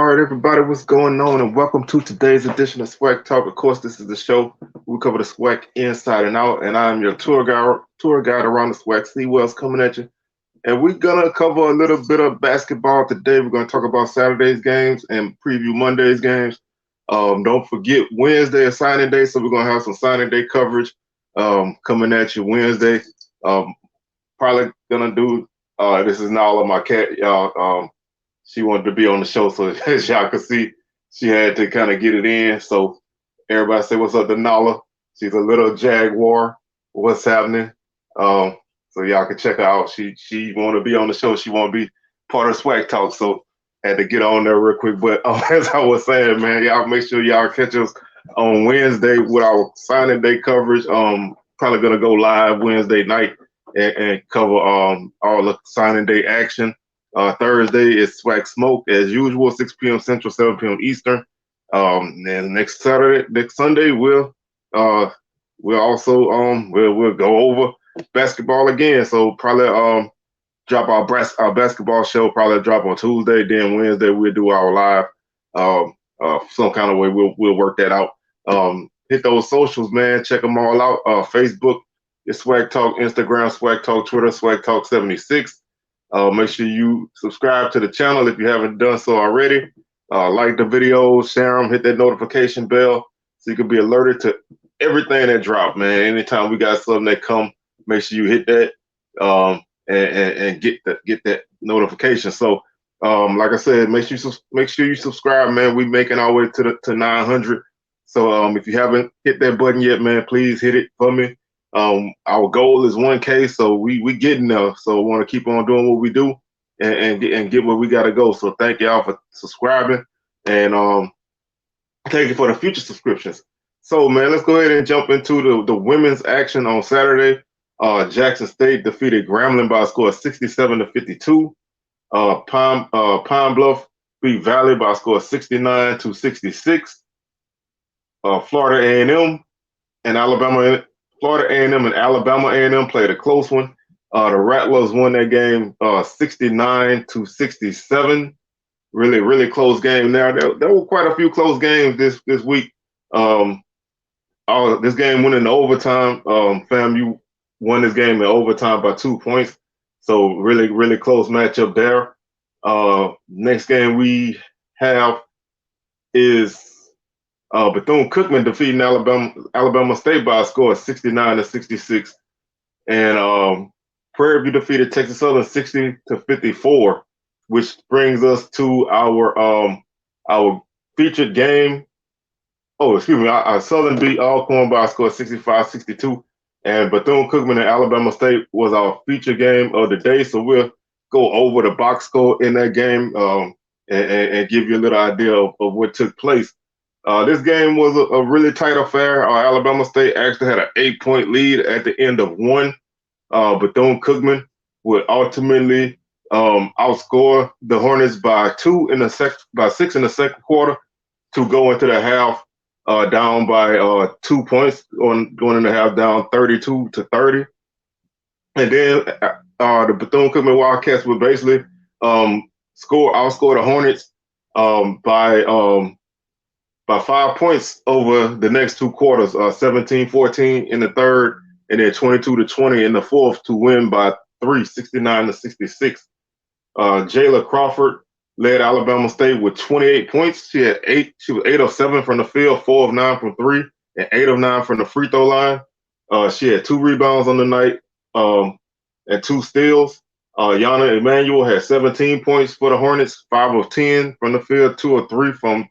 All right, everybody, what's going on? And welcome to today's edition of SWAC Talk. Of course, this is the show we cover the SWAC inside and out, and I'm your tour guide around the SWAC. Seawell's coming at you, and we're gonna cover a little bit of basketball today. We're gonna talk about Saturday's games and preview Monday's games. Don't forget Wednesday is signing day, so we're gonna have some signing day coverage coming at you Wednesday. Probably gonna do. This is Nala, my cat, y'all. She wanted to be on the show, so as y'all can see, she had to kind of get it in. So everybody say what's up to Nala. She's a little jaguar. What's happening? So y'all can check her out. She want to be on the show. She want to be part of Swag Talk. So had to get on there real quick. But as I was saying, man, y'all make sure y'all catch us on Wednesday with our signing day coverage. Probably gonna go live Wednesday night and cover all the signing day action. Thursday is SWAC Smoke as usual, 6 p.m. Central, 7 p.m. Eastern. And next Sunday, we'll also we'll go over basketball again. So probably drop our basketball show. Probably drop on Tuesday. Then Wednesday we'll do our live. Some kind of way we'll work that out. Hit those socials, man. Check them all out. Facebook is Swag Talk, Instagram Swag Talk, Twitter Swag Talk 76. Make sure you subscribe to the channel if you haven't done so already. Like the videos, share them, hit that notification bell so you can be alerted to everything that drop, man. Anytime we got something that come, make sure you hit that and get that notification. So, like I said, make sure you subscribe, man. We making our way to 900. So, if you haven't hit that button yet, man, please hit it for me. Our goal is 1K, so we getting there. So we want to keep on doing what we do and get where we got to go. So thank y'all for subscribing and thank you for the future subscriptions. So man, let's go ahead and jump into the women's action on Saturday. Jackson State defeated Grambling by a score of 67-52. Pine Bluff beat Valley by a score of 69-66. Florida A&M and Florida A&M and Alabama A&M played a close one. The Rattlers won that game 69-67. Really, really close game there. There were quite a few close games this week. This game went into overtime. FAMU won this game in overtime by 2 points. So really, really close matchup there. Next game we have is Bethune-Cookman defeating Alabama State by a score of 69-66, and Prairie View defeated Texas Southern 60-54, which brings us to our featured game. Oh, excuse me, our Southern beat Alcorn by a score of 65-62, and Bethune-Cookman and Alabama State was our featured game of the day. So we'll go over the box score in that game and give you a little idea of what took place. This game was a really tight affair. Alabama State actually had an 8-point lead at the end of one. Bethune-Cookman would ultimately outscore the Hornets by 6 in the second quarter to go into the half down by 2 points, going in the half down 32-30. And then the Bethune-Cookman Wildcats would basically outscore the Hornets by 5 points over the next two quarters, 17-14 in the third, and then 22-20 in the fourth to win by 3, 69-66. Jayla Crawford led Alabama State with 28 points. She was 8 of 7 from the field, 4 of 9 from 3, and 8 of 9 from the free throw line. She had 2 rebounds on the night and 2 steals. Yana Emanuel had 17 points for the Hornets, 5 of 10 from the field, 2 of 3 from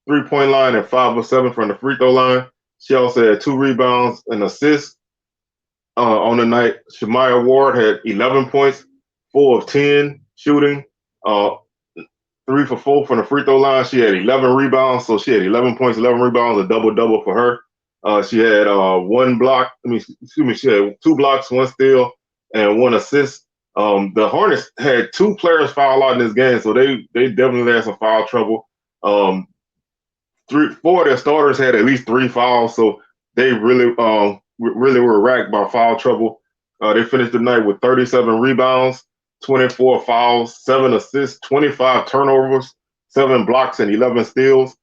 3-point line, and 5 of 7 from the free throw line. She also had 2 rebounds and assists on the night. Shamaya Ward had 11 points, 4 of 10 shooting, 3 for 4 from the free throw line. She had 11 rebounds, so she had 11 points, 11 rebounds, a double-double for her. She had she had 2 blocks, 1 steal, and 1 assist. The Hornets had 2 players foul out in this game, so they definitely had some foul trouble. 4 of their starters had at least 3 fouls, so they really were racked by foul trouble. They finished the night with 37 rebounds, 24 fouls, 7 assists, 25 turnovers. 7 blocks, and 11 steals.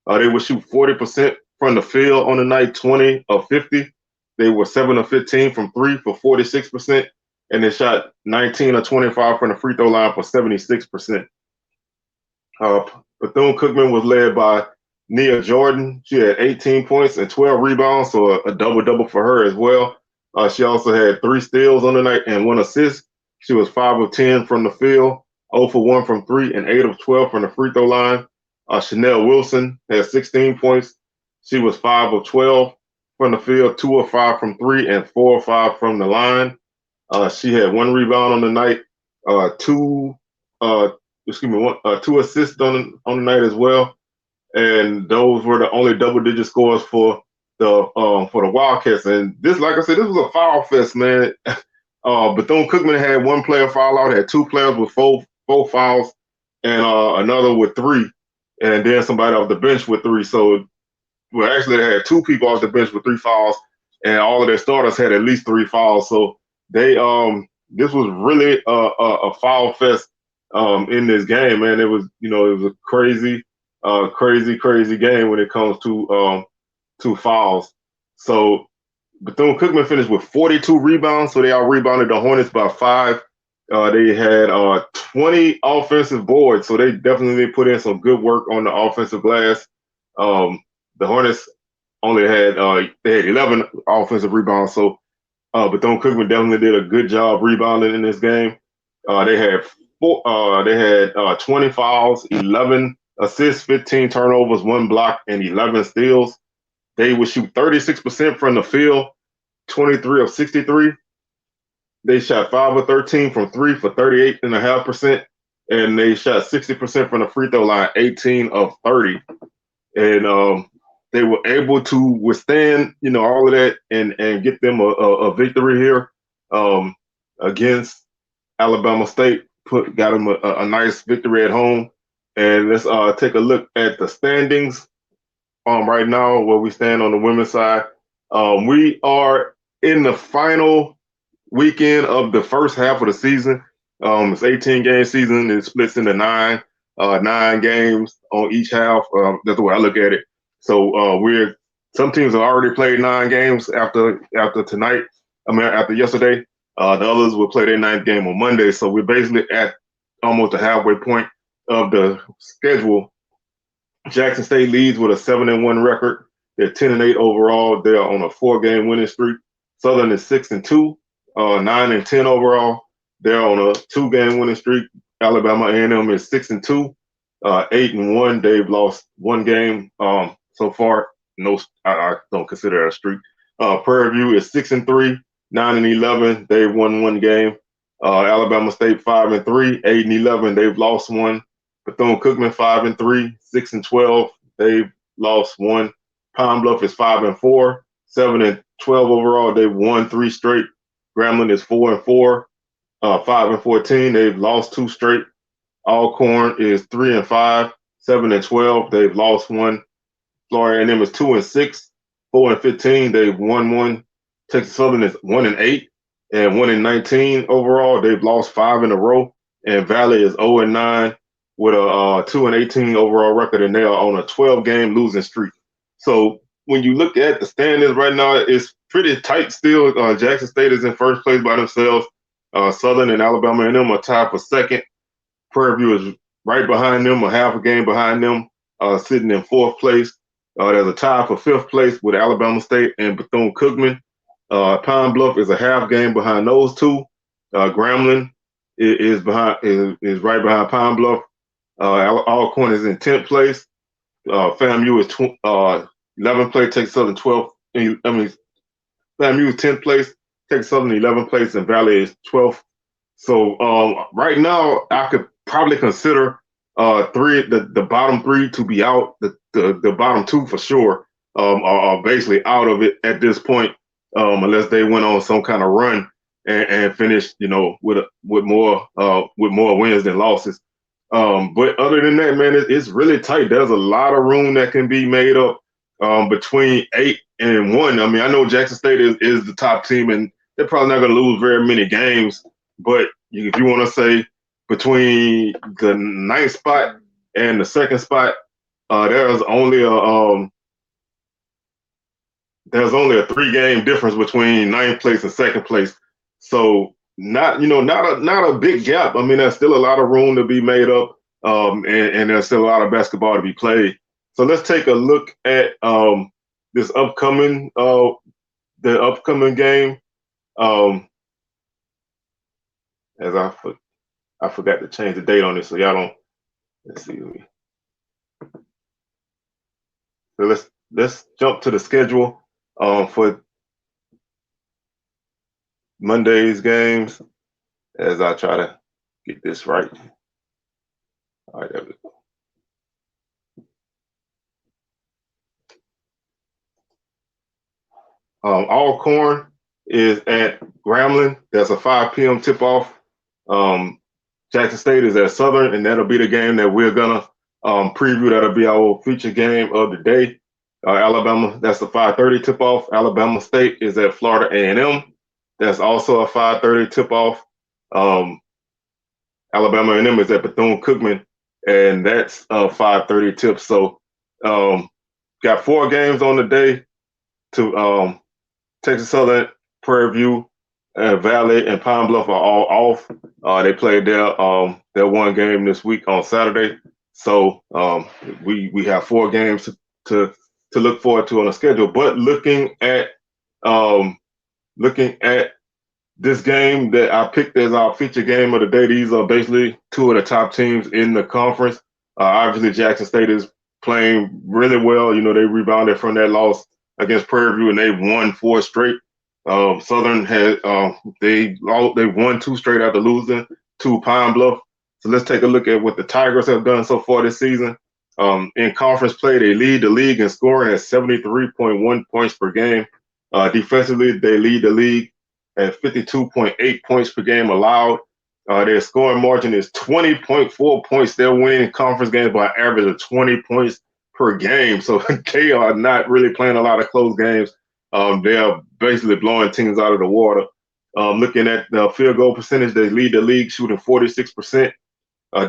They would shoot 40% from the field on the night, 20 of 50. They were 7 of 15 from 3 for 46%, and they shot 19 of 25 from the free throw line for 76%. Bethune-Cookman was led by Nia Jordan. She had 18 points and 12 rebounds, so a double-double for her as well. She also had 3 steals on the night and 1 assist. She was 5 of 10 from the field, 0 for 1 from 3, and 8 of 12 from the free throw line. Chanel Wilson had 16 points. She was 5 of 12 from the field, 2 of 5 from 3, and 4 of 5 from the line. She had 1 rebound on the night, 2 assists on the night as well, and those were the only double-digit scores for the Wildcats. And this, like I said, this was a foul fest, man. Bethune-Cookman had 1 player foul out, had 2 players with four fouls, and another with 3, and then somebody off the bench with 3. So, well, actually, they had 2 people off the bench with 3 fouls, and all of their starters had at least 3 fouls. So they this was really a foul fest in this game, man. It was a crazy game when it comes to fouls. So Bethune-Cookman finished with 42 rebounds, so they out-rebounded the Hornets by 5. They had 20 offensive boards, so they definitely put in some good work on the offensive glass. The Hornets only had 11 offensive rebounds, so Bethune-Cookman definitely did a good job rebounding in this game. They had 20 fouls, 11 assists, 15 turnovers, 1 block, and 11 steals. They would shoot 36% from the field, 23 of 63. They shot 5 of 13 from 3 for 38.5%, and they shot 60% from the free throw line, 18 of 30. And they were able to withstand, all of that and get them a victory here against Alabama State. Got them a nice victory at home. And let's take a look at the standings right now, where we stand on the women's side. We are in the final weekend of the first half of the season. It's 18-game season. It splits into 9 games on each half. That's the way I look at it. So some teams have already played 9 games after tonight. After yesterday. The others will play their 9th game on Monday. So we're basically at almost the halfway point of the schedule. Jackson State leads with a 7-1 record. They're 10-8 overall. They're on a 4-game winning streak. Southern is 6-2, 9-10 overall. They're on a 2-game winning streak. Alabama A&M is 6-2, 8-1. They've lost 1 game so far. No, I don't consider that a streak. Prairie View is 6-3, 9-11. They've won 1 game. Alabama State 5-3, 8-11. They've lost 1. Bethune-Cookman 5-3, 6-12. They've lost 1. Pine Bluff is 5-4, 7-12 overall. They've won 3 straight. Grambling is 4-4, 5-14. They've lost 2 straight. Alcorn is 3-5, 7-12. They've lost 1. Florida A&M is 2-6, 4-15. They've won 1. Texas Southern is 1-8 and 1-19 overall. They've lost 5 in a row. And Valley is 0-9 with a 2-18 overall record, and they are on a 12-game losing streak. So when you look at the standings right now, it's pretty tight still. Jackson State is in first place by themselves. Southern and Alabama A&M are tied for second. Prairie View is right behind them, a half a game behind them, sitting in 4th place. There's a tie for 5th place with Alabama State and Bethune-Cookman. Pine Bluff is a half game behind those 2. Grambling is right behind Pine Bluff. Alcorn is in 10th place. FAMU is 11th place. Texas Southern 12th. FAMU is 10th place. Texas Southern 11th place, and Valley is 12th. So right now, I could probably consider the bottom 3 to be out. The bottom 2 for sure are basically out of it at this point, unless they went on some kind of run and finished, with more wins than losses. But other than that, man, it's really tight. There's a lot of room that can be made up between 8 and 1. I mean, I know Jackson State is the top team, and they're probably not going to lose very many games. But if you want to say between the 9th spot And the second spot, there's only a 3-game difference between ninth place and second place. So not a big gap. I mean, there's still a lot of room to be made up, and there's still a lot of basketball to be played. So let's take a look at this upcoming game. As I forgot to change the date on this, so y'all don't. Let's see. So let's jump to the schedule for Monday's games as I try to get this right. All right, there we go. Alcorn is at Grambling. That's a 5 p.m. tip-off. Jackson State is at Southern, and that'll be the game that we're gonna preview. That'll be our feature game of the day. Alabama, that's the 5:30 tip-off. Alabama State is at Florida A&M. That's also a 5:30 tip-off. Alabama A&M is at Bethune-Cookman, and that's a 5:30 tip. So got 4 games on the day to Texas Southern, Prairie View, Valley, and Pine Bluff are all off. They played their one game this week on Saturday. So we have 4 games to look forward to on the schedule. But looking at this game that I picked as our feature game of the day, these are basically 2 of the top teams in the conference. Obviously, Jackson State is playing really well. You know, they rebounded from that loss against Prairie View, and they won 4 straight. Southern had they won 2 straight after losing to Pine Bluff. So let's take a look at what the Tigers have done so far this season. In conference play, they lead the league in scoring at 73.1 points per game. Defensively, they lead the league at 52.8 points per game allowed. Their scoring margin is 20.4 points. They're winning conference games by an average of 20 points per game. So they are not really playing a lot of close games. They are basically blowing teams out of the water. Looking at the field goal percentage, they lead the league shooting 46%.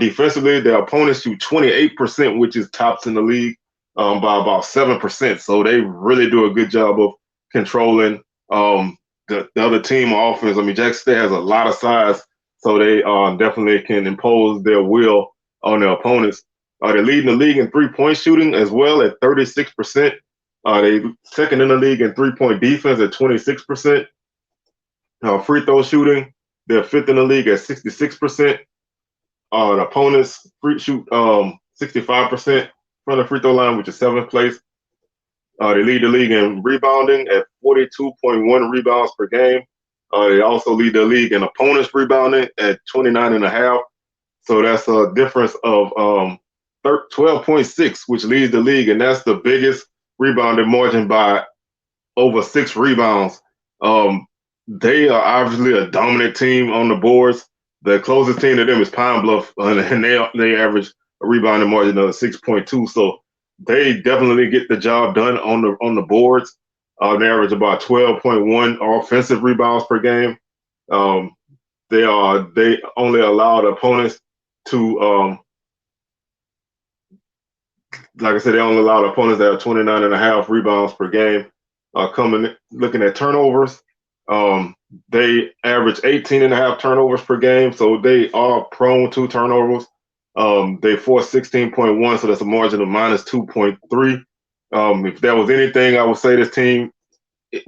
Defensively, their opponents shoot 28%, which is tops in the league by about 7%. So they really do a good job of controlling the other team on offense. I mean, Jackson State has a lot of size, so they definitely can impose their will on their opponents. They're leading the league in 3-point shooting as well at 36%. They second in the league in 3-point defense at 26%. Free throw shooting, they're 5th in the league at 66%. The opponents shoot 65% from the free throw line, which is 7th place. They lead the league in rebounding at 42.1 rebounds per game. They also lead the league in opponents rebounding at 29.5. So that's a difference of 12.6, which leads the league, and that's the biggest rebounding margin by over 6 rebounds. They are obviously a dominant team on the boards. The closest team to them is Pine Bluff, and they average a rebounding margin of 6.2. So they definitely get the job done on the boards. They average about 12.1 offensive rebounds per game. They only allow the opponents to like I said, they only allow the opponents that have 29.5 rebounds per game. Looking at turnovers, they average 18.5 turnovers per game, so they are prone to turnovers. They force 16.1, so that's a margin of minus 2.3. If there was anything, I would say this team it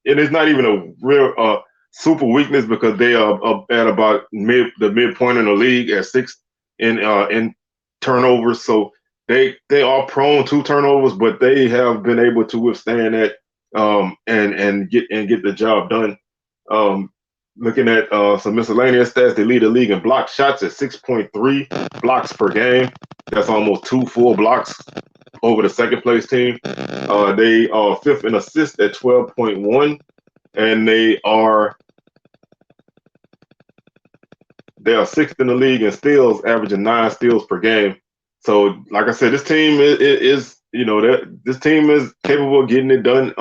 is not even a real super weakness, because they are at about the midpoint in the league at 6th in turnovers. So they are prone to turnovers, but they have been able to withstand that and get the job done. Looking at some miscellaneous stats, they lead the league in block shots at 6.3 blocks per game. That's almost 2 full blocks over the second place team. They are 5th in assists at 12.1, and they are 6th in the league in steals, averaging 9 steals per game. So, like I said, this team is this team is capable of getting it done.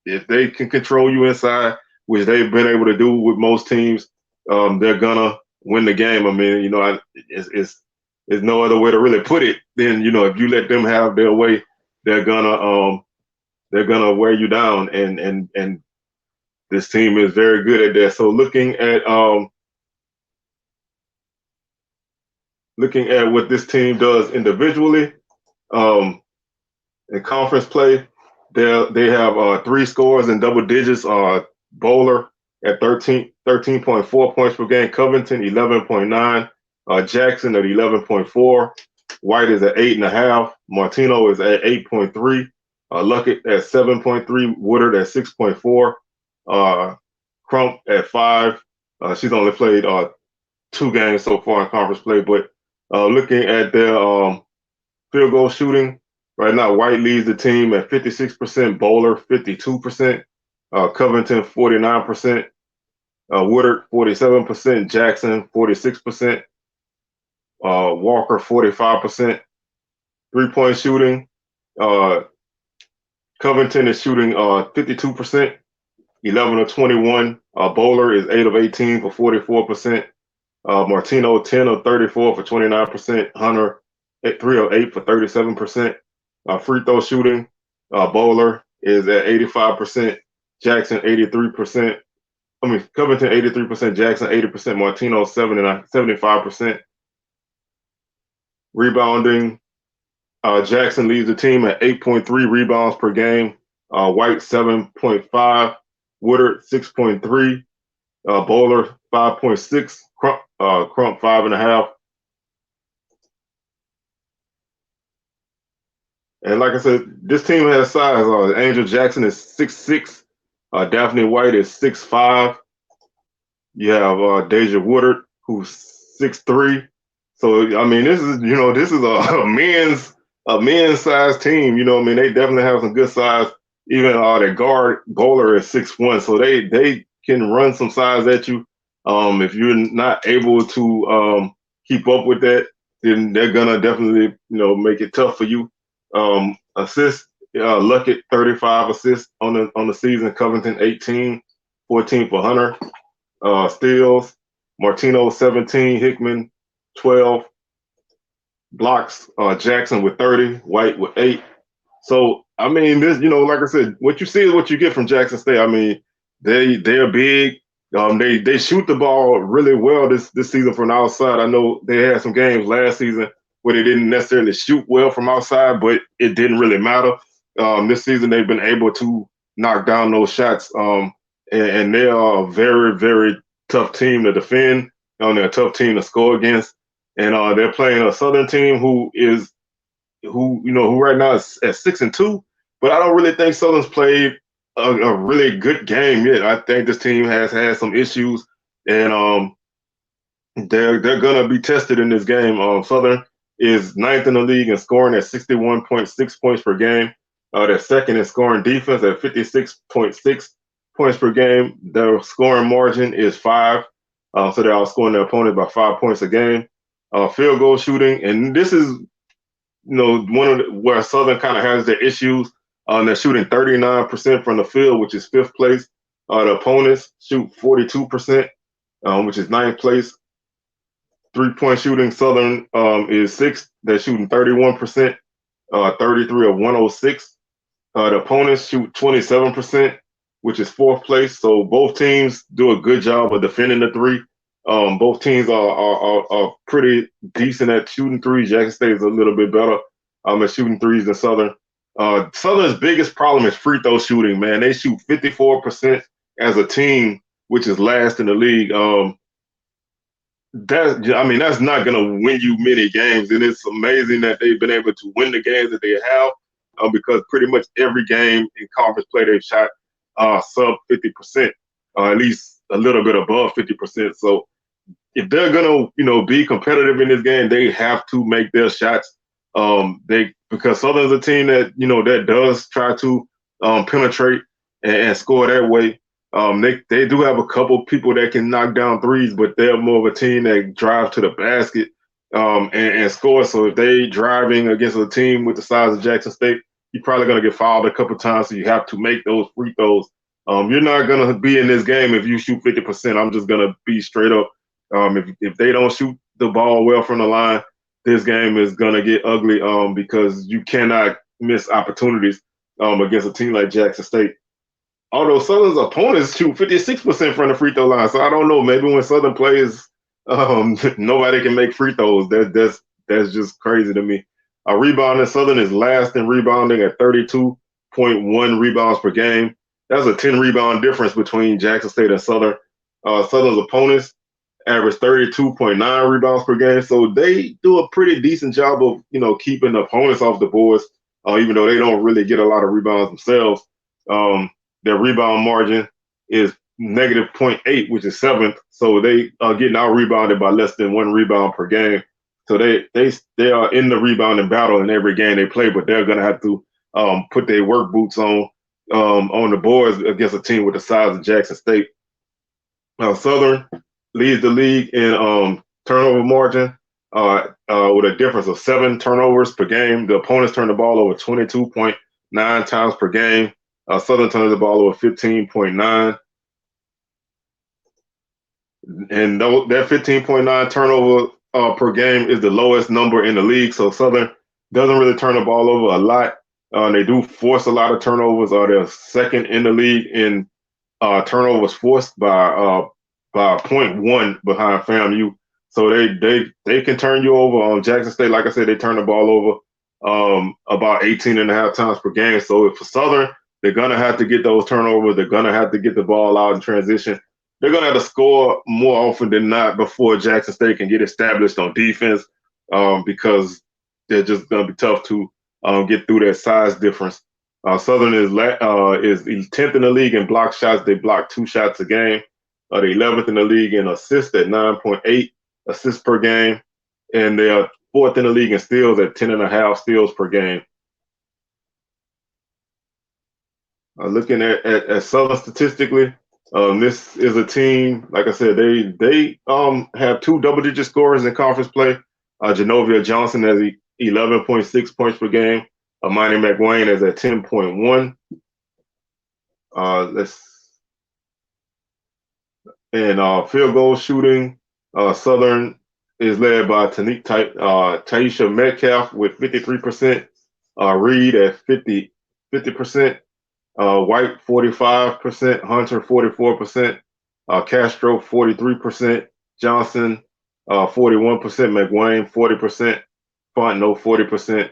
If they can control you inside, which they've been able to do with most teams, they're gonna win the game. I mean, it's there's no other way to really put it. Then if you let them have their way, they're gonna wear you down. And this team is very good at that. So looking at what this team does individually, in conference play, they have 3 scores in double digits. Bowler at 13.4 points per game. Covington 11.9. Jackson at 11.4. White is at 8.5. Martino is at 8.3. Luckett at 7.3. Woodard at 6.4. Crump at 5. She's only played 2 games so far in conference play, but looking at their field goal shooting, right now White leads the team at 56%, Bowler 52%, Covington 49%, Woodard 47%, Jackson 46%, Walker 45%. 3-point shooting, Covington is shooting 52%, 11 of 21. Bowler is 8 of 18 for 44%. Martino 10 of 34 for 29%. Hunter 3 of 8 for 37%. Free throw shooting, Bowler is at 85%. Jackson 83%. Covington 83%. Jackson 80%. Martino 75%. Rebounding, Jackson leads the team at 8.3 rebounds per game. White 7.5. Woodard 6.3. Bowler 5.6. Crump 5.5. And like I said, this team has size. Angel Jackson is 6'6". Daphne White is 6'5". You have Deja Woodard, who's 6'3". So I mean, this is a men's size team. They definitely have some good size. Even their guard Bowler is 6'1", so they can run some size at you. If you're not able to keep up with that, then they're gonna definitely make it tough for you. Assists, Luckett 35 assists on the season. Covington 18, 14 for Hunter. Steals, Martino 17, Hickman 12. Blocks, Jackson with 30, White with 8. So I mean, this, like I said, what you see is what you get from Jackson State. I mean, they're big. They shoot the ball really well this season from the outside. I know they had some games last season where they didn't necessarily shoot well from outside, but it didn't really matter. This season they've been able to knock down those shots. And they are a very, very tough team to defend. They're a tough team to score against. And they're playing a Southern team who right now is at 6-2. But I don't really think Southern's played a really good game yet. I think this team has had some issues, and they're gonna be tested in this game. Southern is 9th in the league in scoring at 61.6 points per game. They're 2nd in scoring defense at 56.6 points per game. Their scoring margin is 5, so they're outscoring their opponent by 5 points a game. Field goal shooting, and this is where Southern kind of has their issues. They're shooting 39% from the field, which is 5th place. The opponents shoot 42%, which is 9th place. 3-point shooting, Southern is 6th. They're shooting 31%, 33 of 106. The opponents shoot 27%, which is 4th place. So both teams do a good job of defending the 3. Both teams are pretty decent at shooting 3s. Jackson State is a little bit better at shooting 3s than Southern. Southern's biggest problem is free throw shooting, man. They shoot 54% as a team, which is last in the league. That's not going to win you many games, and it's amazing that they've been able to win the games that they have, because pretty much every game in conference play they've shot sub 50%, at least a little bit above 50%. So if they're going to be competitive in this game, they have to make their shots. Because Southern's a team that that does try to penetrate and score that way. They do have a couple people that can knock down 3s, but they're more of a team that drives to the basket and score. So if they driving against a team with the size of Jackson State, you're probably going to get fouled a couple times, so you have to make those free throws. You're not going to be in this game if you shoot 50%. I'm just going to be straight up. If they don't shoot the ball well from the line, this game is gonna get ugly because you cannot miss opportunities against a team like Jackson State. Although Southern's opponents shoot 56% from the free throw line, so I don't know. Maybe when Southern plays, nobody can make free throws. That's just crazy to me. Rebounding, Southern is last in rebounding at 32.1 rebounds per game. That's a 10 rebound difference between Jackson State and Southern. Southern's opponents average 32.9 rebounds per game, so they do a pretty decent job of keeping the opponents off the boards, even though they don't really get a lot of rebounds themselves. Their rebound margin is negative 0.8, which is seventh. So they are getting out rebounded by less than 1 rebound per game. So they are in the rebounding battle in every game they play, but they're gonna have to put their work boots on the boards against a team with the size of Jackson State. Southern leads the league in turnover margin with a difference of 7 turnovers per game. The opponents turn the ball over 22.9 times per game. Southern turns the ball over 15.9. And that 15.9 turnover per game is the lowest number in the league. So Southern doesn't really turn the ball over a lot. They do force a lot of turnovers. They're second in the league in turnovers forced by 0.1 behind FAMU. So they can turn you over. Jackson State, like I said, they turn the ball over about 18 and a half times per game. So for Southern, they're going to have to get those turnovers. They're going to have to get the ball out in transition. They're going to have to score more often than not before Jackson State can get established on defense because they're just going to be tough to get through that size difference. Southern is 10th in the league in block shots. They block 2 shots a game. They're 11th in the league in assists at 9.8 assists per game. And they are 4th in the league in steals at 10.5 steals per game. Looking at Southern statistically, this is a team, like I said, they have 2 double-digit scorers in conference play. Genovia Johnson has 11.6 points per game. Amani McWayne is at 10.1. Field goal shooting, Southern is led by Taisha Metcalf with 53%, Reed at 50%. White 45%, Hunter 44%, Castro 43%, Johnson 41%, McWayne 40%, Fontenot 40%.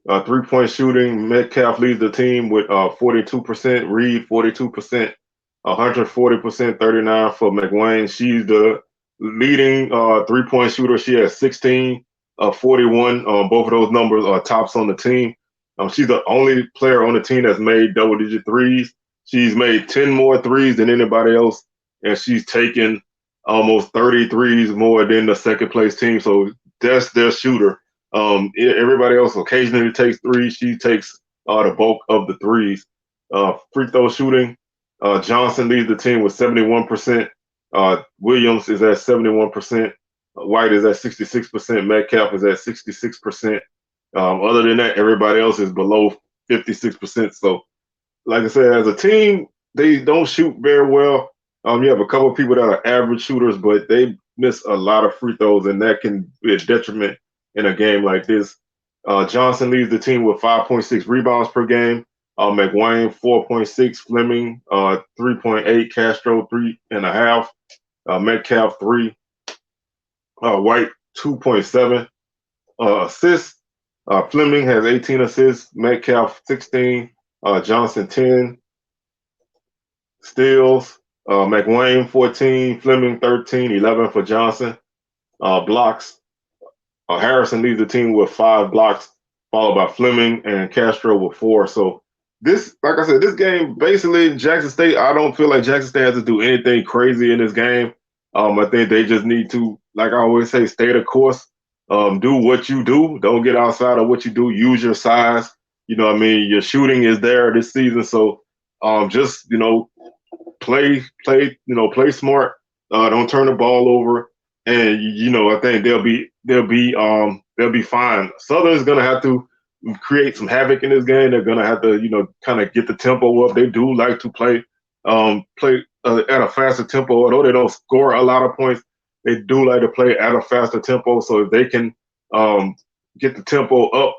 3-point shooting, Metcalf leads the team with 42%, Reed 42%, Hunter 40%, 39 for McWayne. She's the leading 3-point shooter. She has 16, 41. Both of those numbers are tops on the team. She's the only player on the team that's made double-digit threes. She's made 10 more threes than anybody else, and she's taken almost 30 threes more than the second-place team. So that's their shooter. Everybody else occasionally takes threes. She takes the bulk of the threes. Free throw shooting, Johnson leads the team with 71%. Williams is at 71%. White is at 66%. Metcalf is at 66%. Other than that, everybody else is below 56%. So, like I said, as a team, they don't shoot very well. You have a couple of people that are average shooters, but they miss a lot of free throws, and that can be a detriment in a game like this. Johnson leads the team with 5.6 rebounds per game. McWayne 4.6, Fleming 3.8, Castro 3.5, Metcalf 3, White 2.7 assists. Fleming has 18 assists, Metcalf 16, Johnson 10 steals, McWayne 14, Fleming 13, 11 for Johnson. Blocks, Harrison leads the team with 5 blocks, followed by Fleming and Castro with 4. So this, like I said, this game, basically Jackson State, I don't feel like Jackson State has to do anything crazy in this game. I think they just need to, like I always say, stay the course. Do what you do. Don't get outside of what you do. Use your size. You know what I mean? Your shooting is there this season. So just, play smart. Don't turn the ball over. And, I think they'll be fine. Southern's going to have to create some havoc in this game. They're going to have to, kind of get the tempo up. They do like to play at a faster tempo. Although they don't score a lot of points, they do like to play at a faster tempo. So if they can get the tempo up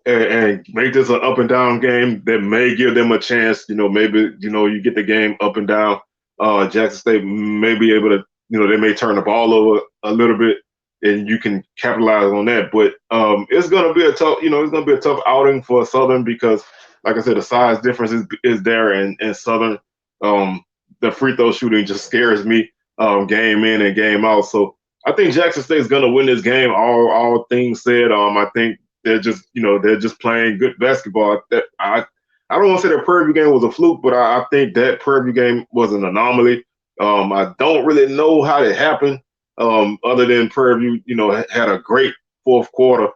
and make this an up and down game that may give them a chance. Maybe you get the game up and down. Jackson State may be able to, they may turn the ball over a little bit, and you can capitalize on that. But it's gonna be a tough, it's gonna be a tough outing for Southern because, like I said, the size difference is there, and Southern, the free throw shooting just scares me, game in and game out. So I think Jackson State is gonna win this game. All things said, I think they're just playing good basketball. I don't want to say that Prairie View game was a fluke, but I think that Prairie View game was an anomaly. I don't really know how it happened, other than Prairie View, had a great fourth quarter.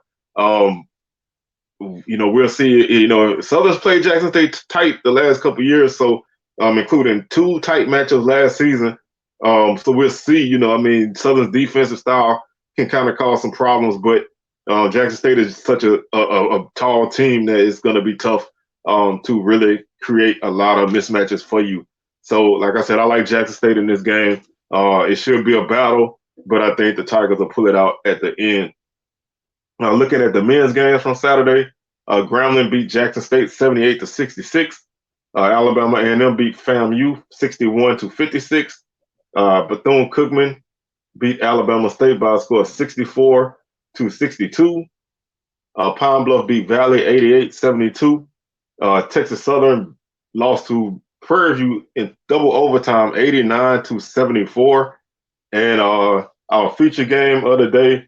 We'll see. Southern's played Jackson State tight the last couple of years, so including 2 tight matchups last season. So we'll see. Southern's defensive style can kind of cause some problems, but Jackson State is such a tall team that it's going to be tough to really create a lot of mismatches for you. So, like I said, I like Jackson State in this game. It should be a battle, but I think the Tigers will pull it out at the end. Looking at the men's games from Saturday, Grambling beat Jackson State 78-66. Alabama A&M beat FAMU 61-56. Bethune-Cookman beat Alabama State by a score of 64-62. Pine Bluff beat Valley 88-72. Texas Southern lost to Prairie View in double overtime 89-74. And our feature game of the day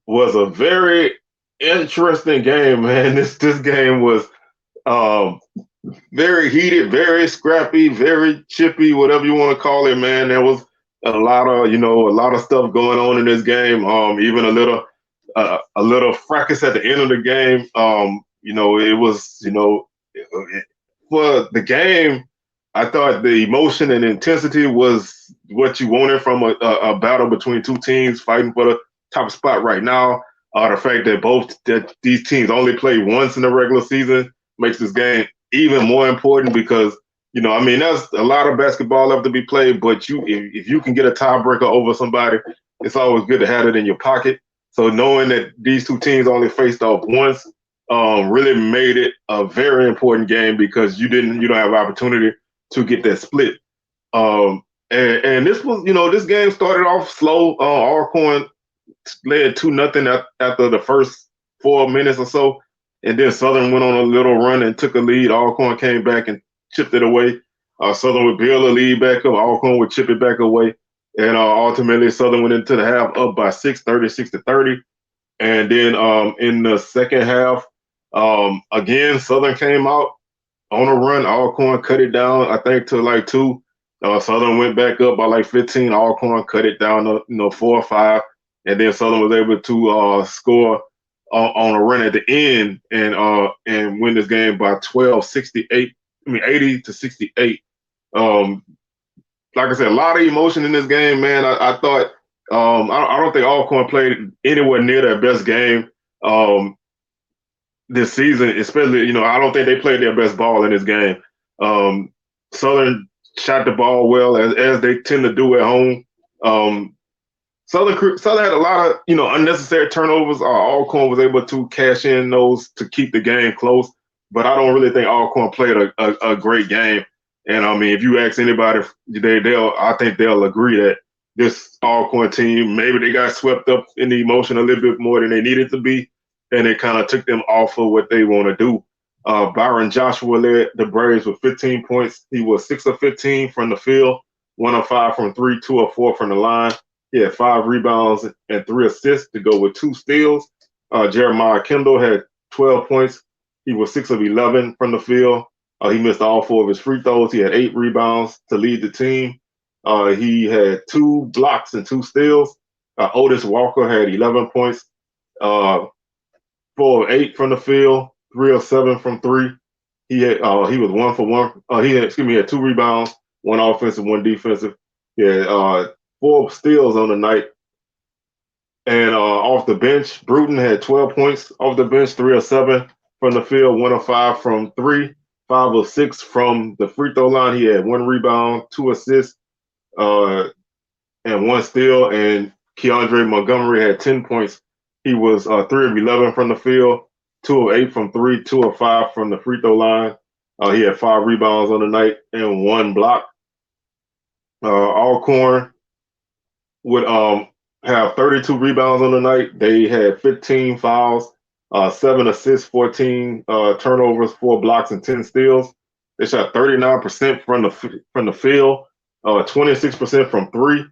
was a very interesting game, man. This game was very heated, very scrappy, very chippy, whatever you want to call it, man. There was a lot of stuff going on in this game. Even a little fracas at the end of the game. It was, for the game, I thought the emotion and intensity was what you wanted from a battle between 2 teams fighting for the top spot right now. The fact that these teams only play once in the regular season makes this game even more important because, there's a lot of basketball left to be played, but if you can get a tiebreaker over somebody, it's always good to have it in your pocket. So knowing that these 2 teams only faced off once really made it a very important game because you don't have opportunity to get that split. And this was, this game started off slow. Alcorn led 2-0 after the first 4 minutes or so. And then Southern went on a little run and took a lead. Alcorn came back and chipped it away. Southern would build a lead back up. Alcorn would chip it back away. And ultimately, Southern went into the half up by 6, 36-30. And then in the second half, again, Southern came out on a run. Alcorn cut it down, I think, to like 2. Southern went back up by like 15. Alcorn cut it down to 4 or 5. And then Southern was able to score on a run at the end and win this game by 80-68. Like I said, a lot of emotion in this game, man. I thought I don't think Alcorn played anywhere near their best game this season, especially, I don't think they played their best ball in this game. Southern shot the ball well, as they tend to do at home. Southern had a lot of, unnecessary turnovers. Alcorn was able to cash in those to keep the game close, but I don't really think Alcorn played a great game. And if you ask anybody, I think they'll agree that this Alcorn team, maybe they got swept up in the emotion a little bit more than they needed to be, and it kind of took them off of what they want to do. Byron Joshua led the Braves with 15 points. He was 6 of 15 from the field, 1 of 5 from 3, 2 of 4 from the line. He had 5 rebounds and 3 assists to go with 2 steals. Jeremiah Kendall had 12 points. He was 6 of 11 from the field. He missed all 4 of his free throws. He had 8 rebounds to lead the team. He had 2 blocks and 2 steals. Otis Walker had 11 points, 4 of 8 from the field, 3 of 7 from 3. He was 1 for 1. He had 2 rebounds, 1 offensive, 1 defensive. He had 4 steals on the night. And off the bench, Bruton had 12 points off the bench, 3 of 7 from the field, 1 of 5 from 3, 5 of 6 from the free throw line. He had 1 rebound, 2 assists, and 1 steal. And Keandre Montgomery had 10 points He was 3 of 11 from the field, 2 of 8 from three, 2 of 5 from the free throw line. He had 5 rebounds on the night and 1 block. Alcorn would have 32 rebounds on the night. They had 15 fouls, 7 assists, 14 turnovers, 4 blocks, and 10 steals. They shot 39% from the field, 26% from three.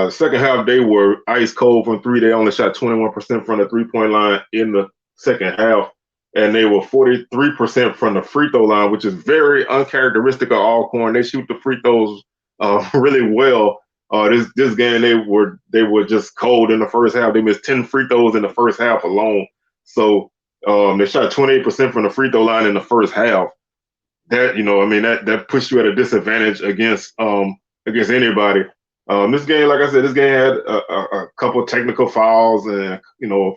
Second half, they were ice cold from three. They only shot 21% from the three-point line in the second half, and they were 43% from the free throw line, which is very uncharacteristic of Alcorn. They shoot the free throws really well. This game they were just cold in the first half. They missed 10 free throws in the first half alone. So they shot 28% from the free throw line in the first half. That that puts you at a disadvantage against anybody. This game, like I said, this game had a couple of technical fouls and a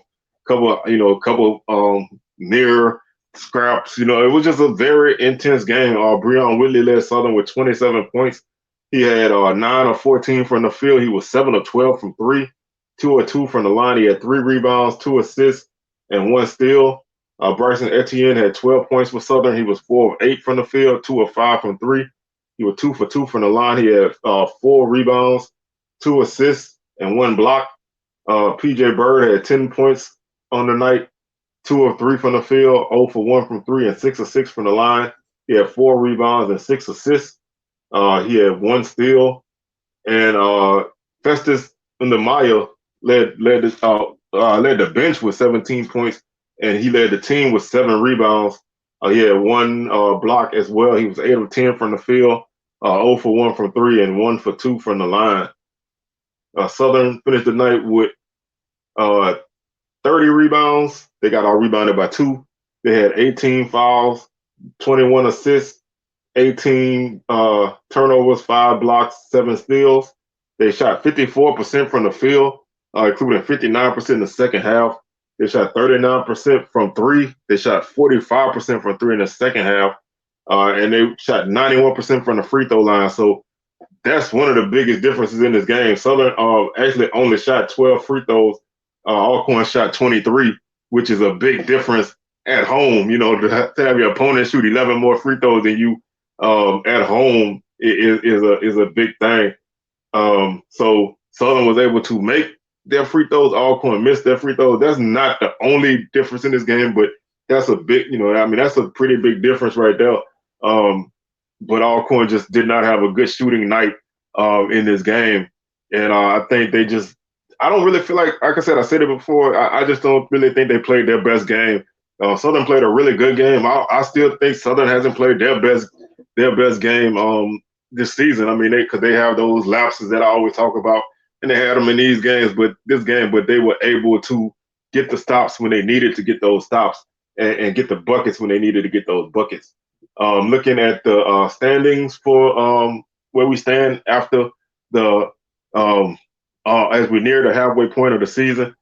couple near scraps. It was just a very intense game. Breon Whitley led Southern with 27 points. He had 9 of 14 from the field. He was 7 of 12 from three, 2 of 2 from the line. He had 3 rebounds, 2 assists, and 1 steal. Bryson Etienne had 12 points for Southern. He was 4 of 8 from the field, 2 of 5 from three. He was 2 for 2 from the line. He had 4 rebounds, 2 assists, and 1 block. PJ Bird had 10 points on the night, 2 of 3 from the field, 0 for 1 from three, and 6 of 6 from the line. He had 4 rebounds and 6 assists. He had 1 steal, and Festus Ndamaya led the bench with 17 points, and he led the team with 7 rebounds. He had 1 block as well. He was 8 of 10 from the field, 0 for 1 from three, and 1 for 2 from the line. Southern finished the night with 30 rebounds. They got all rebounded by 2. They had 18 fouls, 21 assists, 18 turnovers, 5 blocks, 7 steals. They shot 54% from the field, including 59% in the second half. They shot 39% from three. They shot 45% from three in the second half, and they shot 91% from the free throw line. So that's one of the biggest differences in this game. Southern actually only shot 12 free throws. Alcorn shot 23, which is a big difference at home. To have your opponent shoot 11 more free throws than you at home is a big thing. So Southern was able to make their free throws. Alcorn missed their free throws. That's not the only difference in this game, but that's a big, that's a pretty big difference right there. But Alcorn just did not have a good shooting night in this game. And I think I don't really feel like I said, I said it before, I just don't really think they played their best game. Southern played a really good game. I still think Southern hasn't played their best game this season. Because they have those lapses that I always talk about, and they had them in these games, but they were able to get the stops when they needed to get those stops and get the buckets when they needed to get those buckets. Looking at the standings for where we stand after the as we near the halfway point of the season,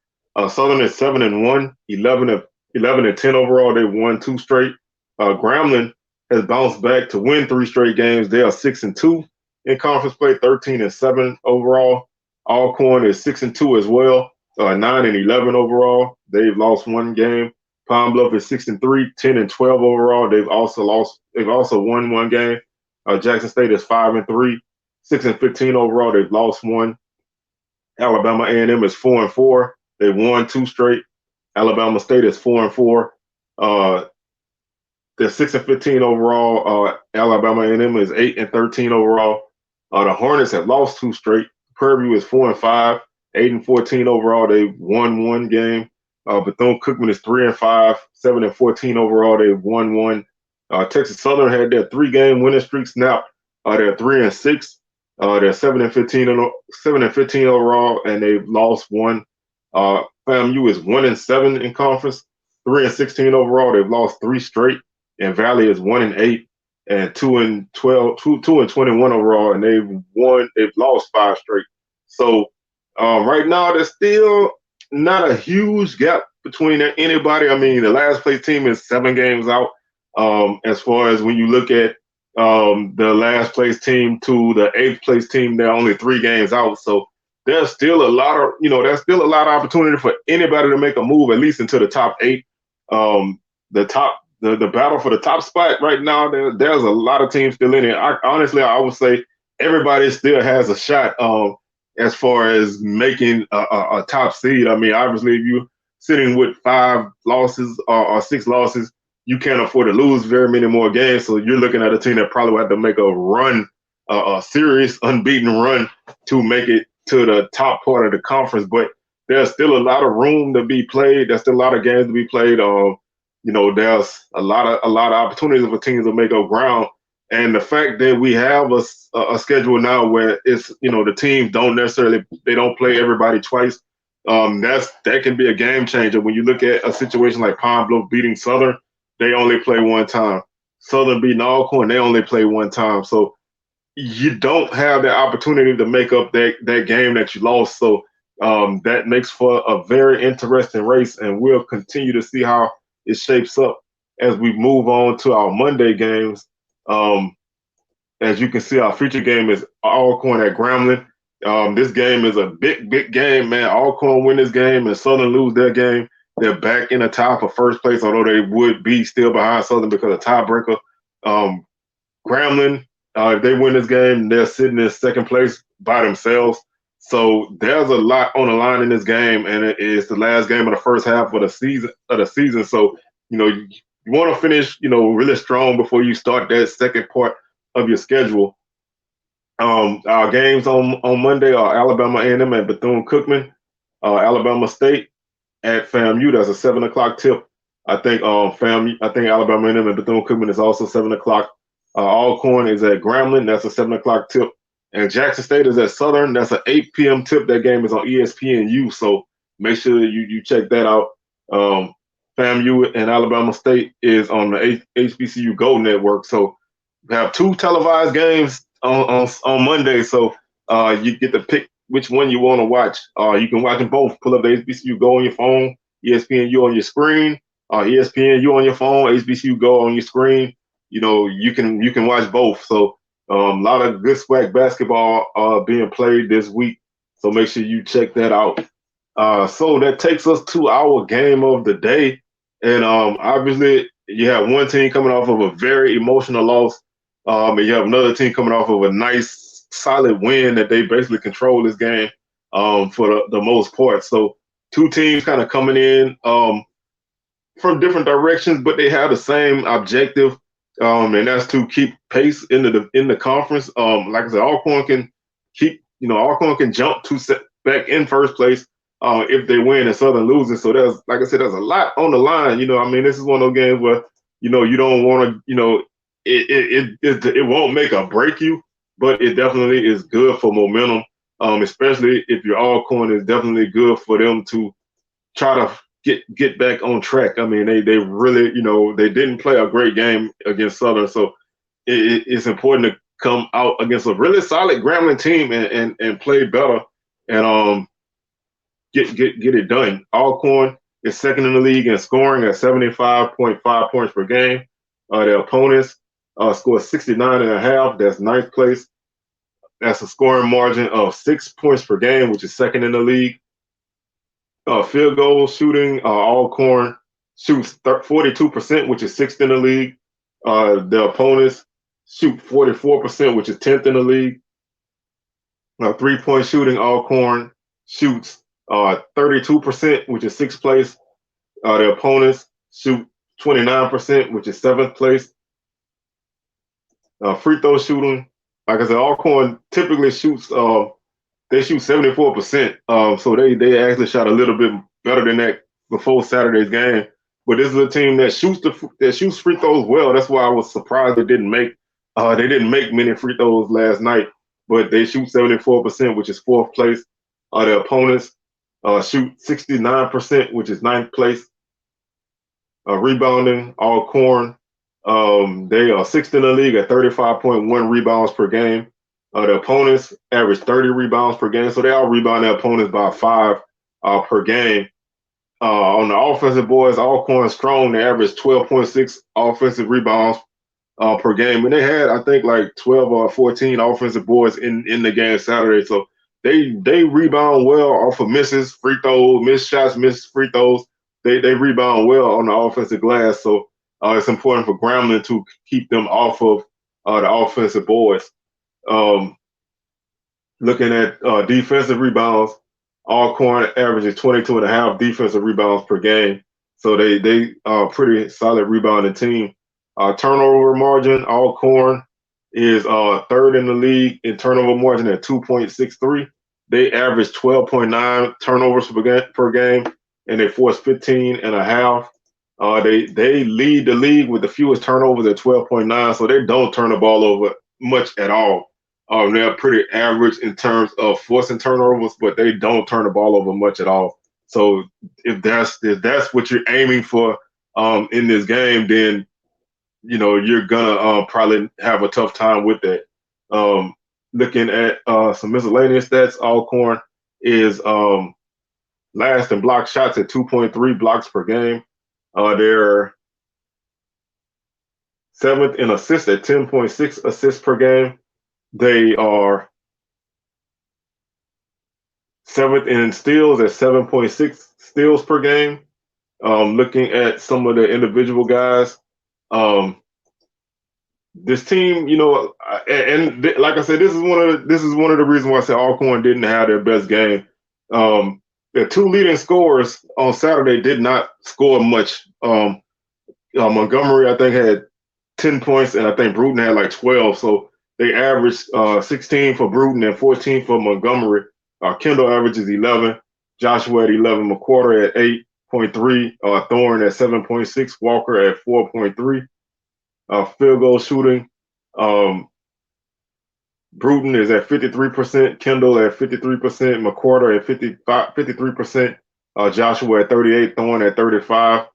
Southern is 7-1, 11-10 overall. They won 2 straight. Grambling has bounced back to win 3 straight games. They are 6-2 in conference play, 13-7 overall. Alcorn is 6-2 as well, 9-11 overall. They've lost 1 game. Pine Bluff is 6-3, 10-12 overall. They've also won 1 game. Jackson State is 5-3, 6-15 overall. They've lost 1. Alabama A&M is 4-4. They won 2 straight. Alabama State is 4-4. They're 6-15 overall. Alabama A&M is 8-13 overall. The Hornets have lost 2 straight. Prairie View is 4-5, 8-14 overall. They've won 1 game. Bethune-Cookman is 3-5, 7-14 overall. They've won 1. Texas Southern had their 3-game winning streak snapped. They're 3-6. They're 7-15 overall, and they've lost 1. FAMU is 1-7 in conference, 3-16 overall. They've lost 3 straight, and Valley is 1-8 and 2-21 overall, and they've lost 5 straight. So right now, there's still not a huge gap between anybody. The last place team is 7 games out. As far as when you look at the last place team to the 8th place team, they're only 3 games out. So there's still a lot of, there's still a lot of opportunity for anybody to make a move, at least into the top 8. The battle for the top spot right now, there's a lot of teams still in it. Honestly, I would say everybody still has a shot as far as making a top seed. I mean, obviously, if you're sitting with 5 losses or 6 losses, you can't afford to lose very many more games. So you're looking at a team that probably will have to make a run, a serious unbeaten run to make it to the top part of the conference. But there's still a lot of room to be played. There's still a lot of games to be played. There's a lot of opportunities for teams to make up ground. And the fact that we have a schedule now where it's, the teams they don't play everybody twice. That can be a game changer. When you look at a situation like Pine Bluff beating Southern, they only play one time. Southern beating Alcorn, they only play one time. So you don't have the opportunity to make up that game that you lost. So that makes for a very interesting race, and we'll continue to see how it shapes up as we move on to our Monday games. As you can see, our feature game is Alcorn at Grambling. This game is a big game, man. Alcorn win this game and Southern lose their game. They're back in the tie for first place, although they would be still behind Southern because of tiebreaker. Grambling, if they win this game, they're sitting in second place by themselves. So there's a lot on the line in this game, and it is the last game of the first half of the season. So, you want to finish, really strong before you start that second part of your schedule. Our games on Monday are Alabama A&M at Bethune-Cookman, Alabama State at FAMU. That's a 7:00 tip. I think Alabama A&M at Bethune-Cookman is also 7:00. Alcorn is at Grambling. That's a 7:00 tip. And Jackson State is at Southern. That's an 8 p.m. tip. That game is on ESPNU. So make sure you check that out. FAMU and Alabama State is on the HBCU Go Network. So we have 2 televised games on Monday. So you get to pick which one you want to watch. You can watch them both. Pull up the HBCU Go on your phone, ESPNU on your screen, ESPNU on your phone, HBCU Go on your screen. You can watch both. So a lot of good SWAC basketball being played this week. So make sure you check that out. So that takes us to our game of the day. And obviously, you have one team coming off of a very emotional loss. And you have another team coming off of a nice, solid win that they basically control this game for the most part. So 2 teams kind of coming in from different directions, but they have the same objective, and that's to keep pace in the conference. Like I said, Alcorn can jump back in first place if they win and Southern loses. So there's a lot on the line. This is one of those games where you don't want to, it won't make or break you, but it definitely is good for momentum, especially if your Alcorn is definitely good for them to try to get back on track. I mean, they really, they didn't play a great game against Southern, so it's important to come out against a really solid Grambling team and play better and get it done. Alcorn is second in the league in scoring at 75.5 points per game. Their opponents score 69.5. That's 9th place. That's a scoring margin of 6 points per game, which is second in the league. Field goal shooting, Alcorn shoots 42%, which is 6th in the league. The opponents shoot 44%, which is 10th in the league. 3-point shooting, Alcorn shoots 32%, which is 6th place. The opponents shoot 29%, which is 7th place. Free throw shooting, like I said, Alcorn typically shoots. They shoot 74%. So they actually shot a little bit better than that before Saturday's game. But this is a team that shoots free throws well. That's why I was surprised they didn't make many free throws last night. But they shoot 74%, which is 4th place. The opponents shoot 69%, which is 9th place. Rebounding, Alcorn, they are 6th in the league at 35.1 rebounds per game. The opponents average 30 rebounds per game, so they all rebound their opponents by 5 per game. On the offensive boards, Alcorn strong. They average 12.6 offensive rebounds per game, and they had, I think, like 12 or 14 offensive boards in the game Saturday. So they rebound well off of misses, free throws, missed shots, missed free throws. They rebound well on the offensive glass. So it's important for Grambling to keep them off of the offensive boards. Looking at defensive rebounds, Alcorn averages 22.5 defensive rebounds per game. So they pretty solid rebounding team. Turnover margin, Alcorn is third in the league in turnover margin at 2.63. They average 12.9 turnovers per game, and they force 15.5. They lead the league with the fewest turnovers at 12.9, so they don't turn the ball over much at all. They're pretty average in terms of forcing turnovers, but they don't turn the ball over much at all. So if that's what you're aiming for in this game, then you're gonna probably have a tough time with that. Looking at some miscellaneous stats, Alcorn is last in block shots at 2.3 blocks per game. They're seventh in assists at 10.6 assists per game. They are seventh in steals at 7.6 steals per game. Looking at some of the individual guys, this team, and like I said, this is one of the reasons why I said Alcorn didn't have their best game. The two leading scorers on Saturday did not score much. Montgomery, I think, had 10 points, and I think Bruton had like 12. So they averaged 16 for Bruton and 14 for Montgomery. Kendall averages 11. Joshua at 11. McQuarter at 8.3. Thorne at 7.6. Walker at 4.3. Field goal shooting. Bruton is at 53%. Kendall at 53%. McQuarter at 53%. Joshua at 38. Thorne at 35.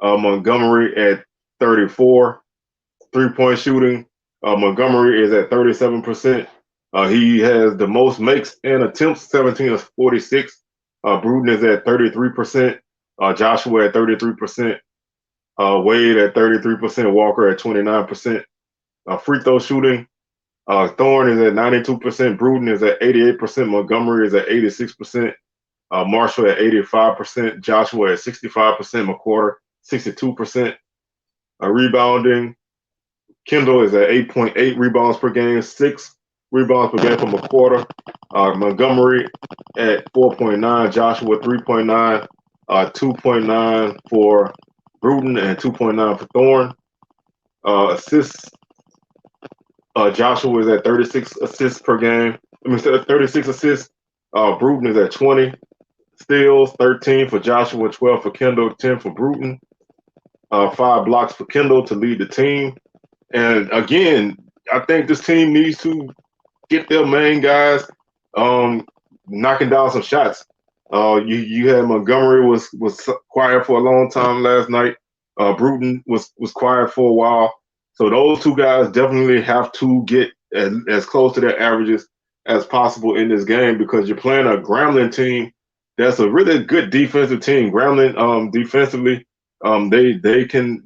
Montgomery at 34. 3-point shooting. Montgomery is at 37%. He has the most makes and attempts, 17 of 46. Bruton is at 33%. Joshua at 33%. Wade at 33%. Walker at 29%. Free throw shooting. Thorne is at 92%. Bruton is at 88%. Montgomery is at 86%. Marshall at 85%. Joshua at 65%. McQuarter 62%. Rebounding. Kendall is at 8.8 rebounds per game, 6 rebounds per game for McQuarter. Montgomery at 4.9, Joshua 3.9, 2.9 for Bruton, and 2.9 for Thorne. Assists, Joshua is at 36 assists per game. 36 assists. Bruton is at 20. Steals, 13 for Joshua, 12 for Kendall, 10 for Bruton. 5 blocks for Kendall to lead the team. And again, I think this team needs to get their main guys knocking down some shots. You had Montgomery was quiet for a long time last night. Bruton was quiet for a while. So those two guys definitely have to get as close to their averages as possible in this game, because you're playing a Grambling team that's a really good defensive team. Grambling defensively, they can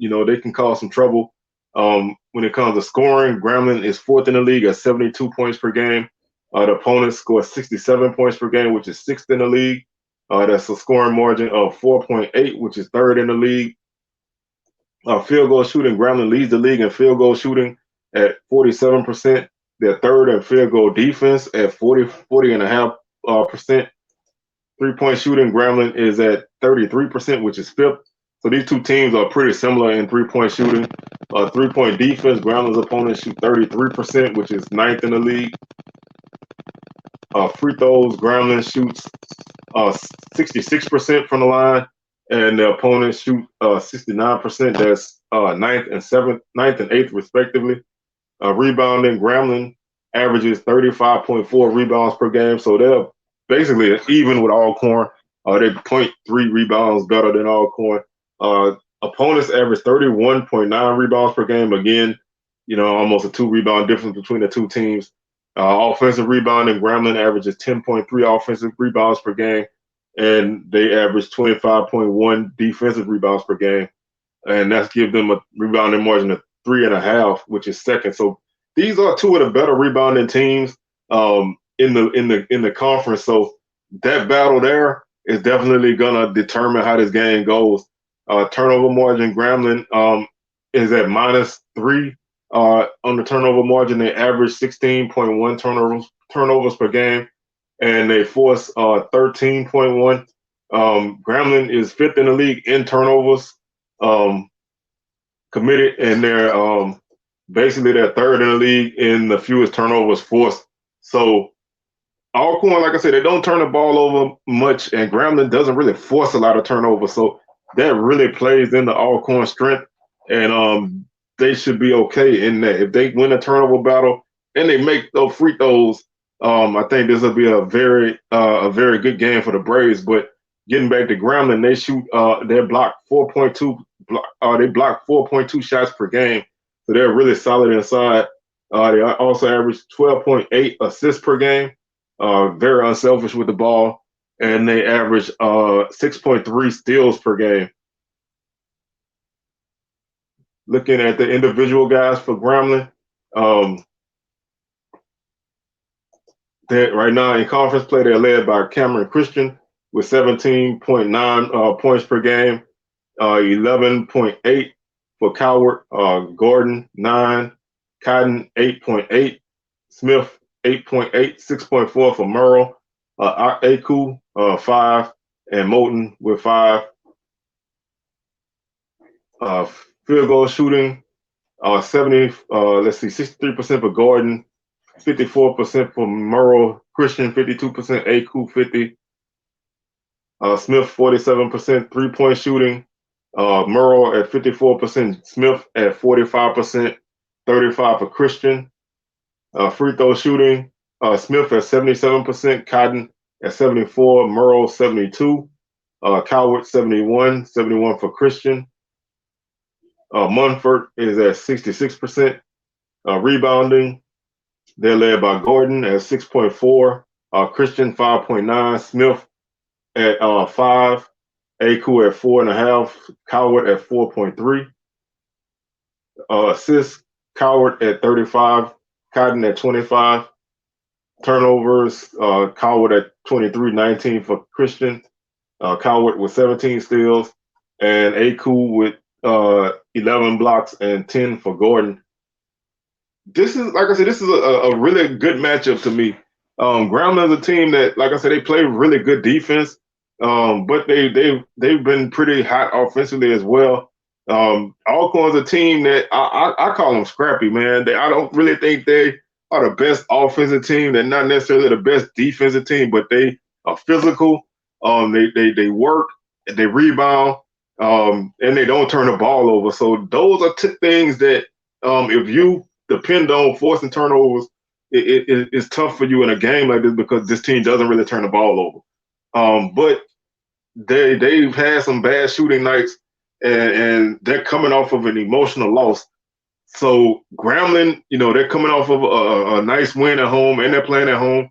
cause some trouble. When it comes to scoring, Grambling is 4th in the league at 72 points per game. The opponents score 67 points per game, which is 6th in the league. That's a scoring margin of 4.8, which is 3rd in the league. Field goal shooting, Grambling leads the league in field goal shooting at 47%. They're 3rd in field goal defense at 40.5%. 3-point shooting, Grambling is at 33%, which is 5th. So these two teams are pretty similar in 3-point shooting. 3-point defense, Grambling's opponents shoot 33%, which is 9th in the league. Free throws, Grambling shoots 66% from the line, and the opponents shoot 69%. That's 9th and 8th respectively. Rebounding, Grambling averages 35.4 rebounds per game, so they're basically even with Alcorn. They're 0.3 rebounds better than Alcorn. Opponents average 31.9 rebounds per game. Again, almost a 2 rebound difference between the two teams. Offensive rebounding, Grambling averages 10.3 offensive rebounds per game, and they average 25.1 defensive rebounds per game. And that's give them a rebounding margin of 3.5, which is 2nd. So these are two of the better rebounding teams. in the conference. So that battle there is definitely gonna determine how this game goes. Turnover margin, Grambling is at -3 on the turnover margin. They average 16.1 turnovers per game, and they force 13.1. Grambling is fifth in the league in turnovers committed, and they're basically they're third in the league in the fewest turnovers forced. So Alcorn, like I said, they don't turn the ball over much, and Grambling doesn't really force a lot of turnovers. So that really plays into Alcorn's strength, and they should be okay in that. If they win a turnover battle and they make those free throws, I think this will be a very good game for the Braves. But getting back to Grambling, they block 4.2 they block 4.2 shots per game, so they're really solid inside. They also average 12.8 assists per game. Very unselfish with the ball, and they average 6.3 steals per game. Looking at the individual guys for Grambling, right now in conference play, they're led by Cameron Christian with 17.9 points per game, 11.8 for Coward, Gordon 9, Cotton 8.8, Smith 8.8, 6.4 for Merle, Aku 5, and Moulton with 5. Field goal shooting, 63% for Gordon, 54% for Merle, Christian 52%, Aku 50, Smith 47% 3-point shooting, Merle at 54%, Smith at 45%, 35 for Christian. Free throw shooting, Smith at 77%, Cotton at 74, Merle 72, Coward 71 for Christian. Munford is at 66%. Rebounding, they're led by Gordon at 6.4, Christian 5.9, Smith at 5, Aku at 4.5, Coward at 4.3. Assists, Coward at 35, Cotton at 25. Turnovers, Coward at 23, 19 for Christian. Coward with 17 steals, and Aku with 11 blocks and 10 for Gordon. This is, like I said, this is a really good matchup to me. Grambling is a team that, like I said, they play really good defense, but they've been pretty hot offensively as well. Alcorn's a team that I call them scrappy, man. I don't really think they are the best offensive team. They're not necessarily the best defensive team, but they are physical. They work, they rebound, and they don't turn the ball over. So those are things that if you depend on forcing turnovers, it's tough for you in a game like this because this team doesn't really turn the ball over. But they've had some bad shooting nights, and they're coming off of an emotional loss. So Grambling, they're coming off of a nice win at home, and they're playing at home.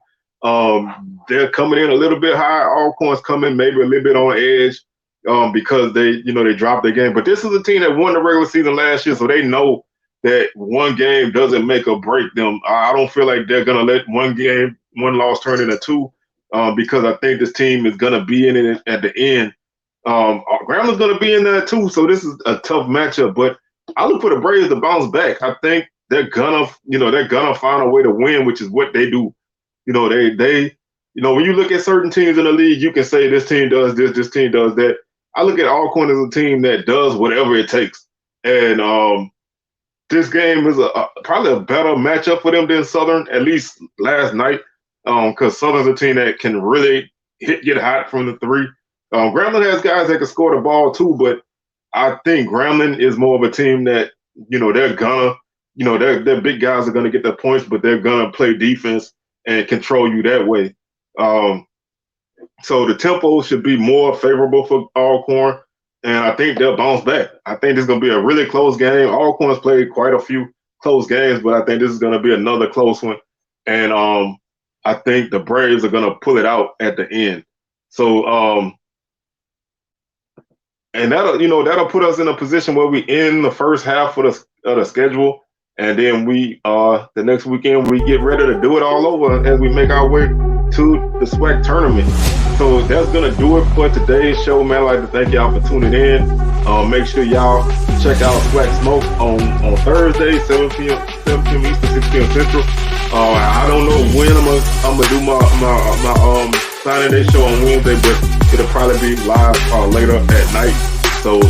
They're coming in a little bit high. Alcorn's coming maybe a little bit on edge because they dropped their game. But this is a team that won the regular season last year, so they know that one game doesn't make or break them. I don't feel like they're going to let one loss turn into two because I think this team is going to be in it at the end. Grambling's going to be in there too, so this is a tough matchup. But I look for the Braves to bounce back. I think they're gonna find a way to win, which is what they do. When you look at certain teams in the league, you can say this team does this team does that. I look at Alcorn as a team that does whatever it takes, and this game is probably a better matchup for them than Southern, at least last night, because Southern's a team that can really get hot from the three. Grambling has guys that can score the ball too, but I think Grambling is more of a team that, they're gonna, their big guys are gonna get their points, but they're gonna play defense and control you that way. So the tempo should be more favorable for Alcorn, and I think they'll bounce back. I think this is gonna be a really close game. Alcorn's played quite a few close games, but I think this is gonna be another close one. And I think the Braves are gonna pull it out at the end. So and that'll put us in a position where we end the first half of the schedule. And then we the next weekend we get ready to do it all over as we make our way to the SWAC tournament. So that's gonna do it for today's show, man. I'd like to thank y'all for tuning in. Make sure y'all check out SWAC Smoke on Thursday, 7 p.m. Eastern, 6 p.m. Central. I don't know when I'm gonna do my signing day show on Wednesday, but it'll probably be live later at night. So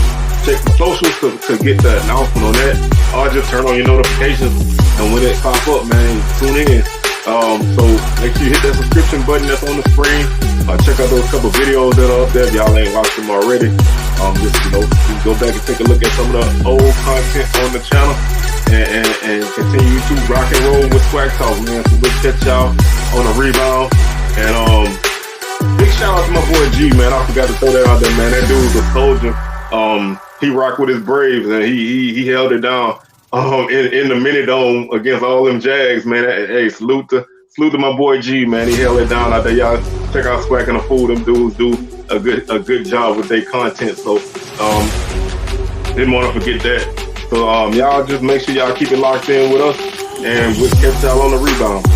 check the socials to get the announcement on that, or just turn on your notifications, and when it pop up, man, tune in. So make sure you hit that subscription button that's on the screen. Check out those couple videos that are up there if y'all ain't watched them already. Just go back and take a look at some of the old content on the channel, and continue to rock and roll with SWAC Talk, man. So we'll catch y'all on the rebound. And big shout out to my boy G, man. I forgot to throw that out there, man. That dude's a soldier. He rocked with his Braves, and he held it down in the mini dome against all them Jags, man. Hey, salute to my boy G, man. He held it down out there. Y'all check out SWAC and the Fool. Them dudes do a good job with their content. So didn't want to forget that. So y'all just make sure y'all keep it locked in with us, and we'll catch y'all on the rebound.